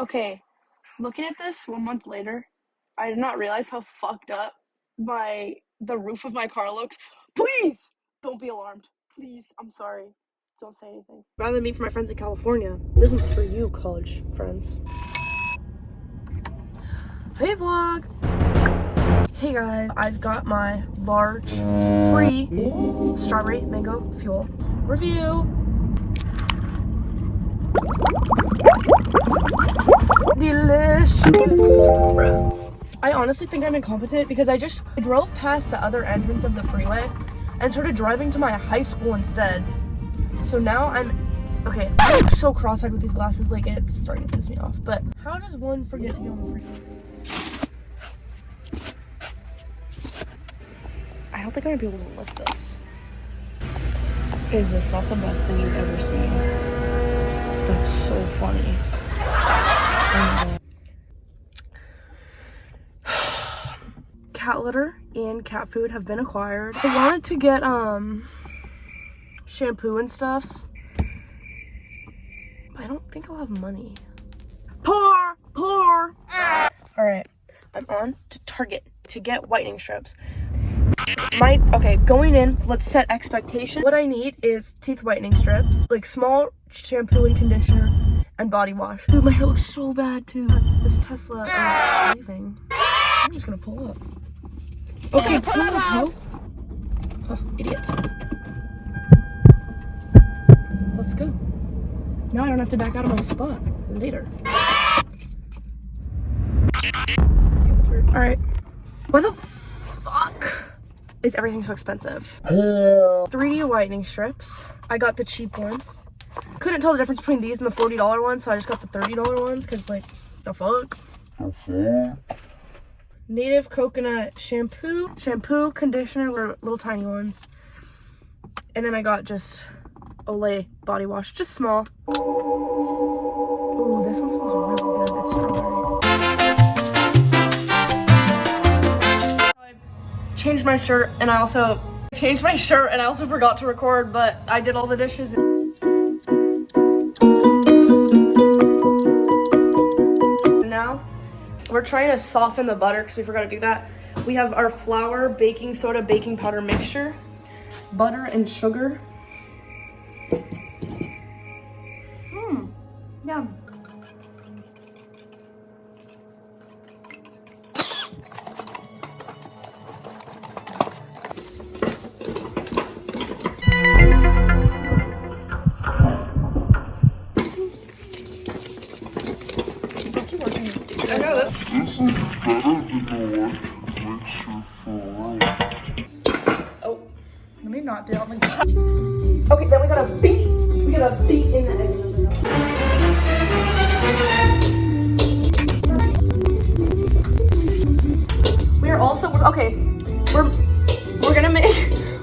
Okay, looking at this 1 month later, I did not realize how fucked up the roof of my car looks. Please don't be alarmed. Please, I'm sorry. Don't say anything. Rather than me for my friends in California, this one's for you, college friends. Hey vlog! Hey guys, I've got my large free strawberry mango fuel review. Delicious. I honestly think I'm incompetent because I drove past the other entrance of the freeway and started driving to my high school instead. So now I'm so cross-eyed with these glasses, like it's starting to piss me off. But how does one forget to get on the freeway? I don't think I'm gonna be able to lift this. Is this not the best thing you've ever seen? That's so funny. Cat litter and cat food have been acquired. I wanted to get shampoo and stuff, but I don't think I'll have money. Pour! Alright, I'm on to Target to get whitening strips. Going in, let's set expectations. What I need is teeth whitening strips, like small shampoo and conditioner, and body wash. Dude, my hair looks so bad too. This Tesla is leaving. I'm just gonna pull up. Okay, pull up, ho. Huh, idiot. Let's go. Now I don't have to back out of my spot later. Okay, that's weird. Alright. Why the fuck is everything so expensive? 3D whitening strips. I got the cheap one. Couldn't tell the difference between these and the $40 ones, so I just got the $30 ones because, like, the fuck? Native coconut shampoo, conditioner, little tiny ones. And then I got just Olay body wash, just small. Ooh, this one smells really good. It's strawberry. I changed my shirt and I also forgot to record, but I did all the dishes. Now we're trying to soften the butter because we forgot to do that. We have our flour, baking soda, baking powder mixture, butter, and sugar. Yum. I know this. This is better than the one mixture for Oh, let me not do it. Okay, then we gotta beat. We gotta beat in the eggs. We are also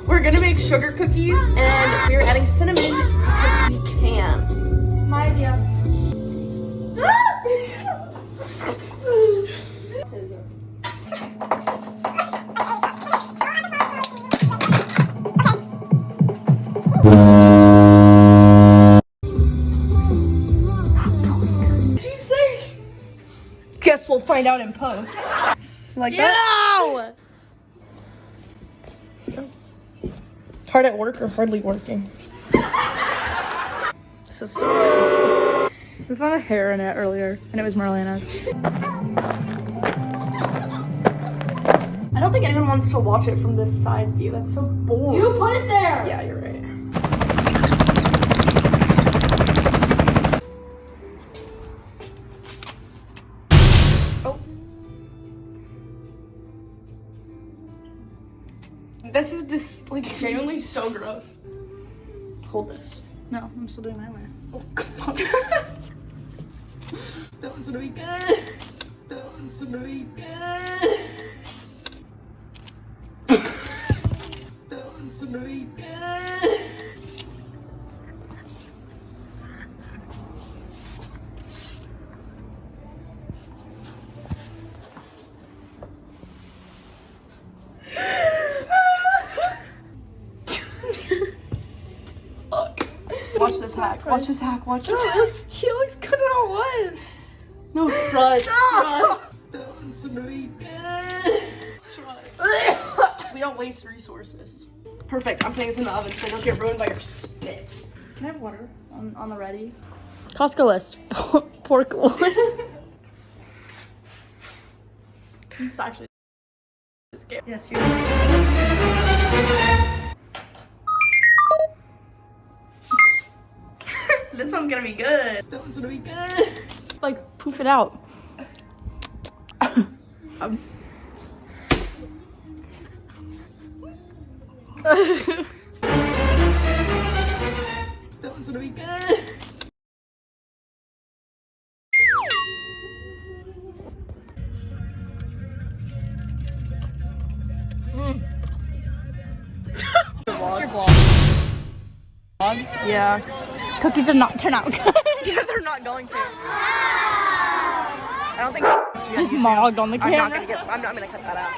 we're gonna make sugar cookies and we're adding cinnamon because we can. My idea. Did you say? Guess we'll find out in post. Like that? No! Hard at work or hardly working? This is so crazy. We found a hair in it earlier, and it was Marlena's. I don't think anyone wants to watch it from this side view. That's so boring. You put it there! Yeah, you're right. Oh. This is just, like, genuinely so gross. Hold this. No, I'm still doing my way. Oh, come on. That one's gonna be good. That one's gonna be good. That one's gonna be good. Watch this hack. Watch this hack. Watch this hack. He looks good how it was. No, trust. Trust. That one's gonna be good. Trust. We don't waste resources. Perfect. I'm putting this in the oven so I don't get ruined by your spit. Can I have water on the ready? Costco list. Pork loin. It's actually scary. Yes, you. This one's gonna be good. That one's gonna be good. Like, poof it out. That one's gonna be good. What's your vlog? Yeah. Cookies did not turn out good. Yeah, they're not going to. I don't think it's Just mogged on the camera. I'm not gonna cut that out.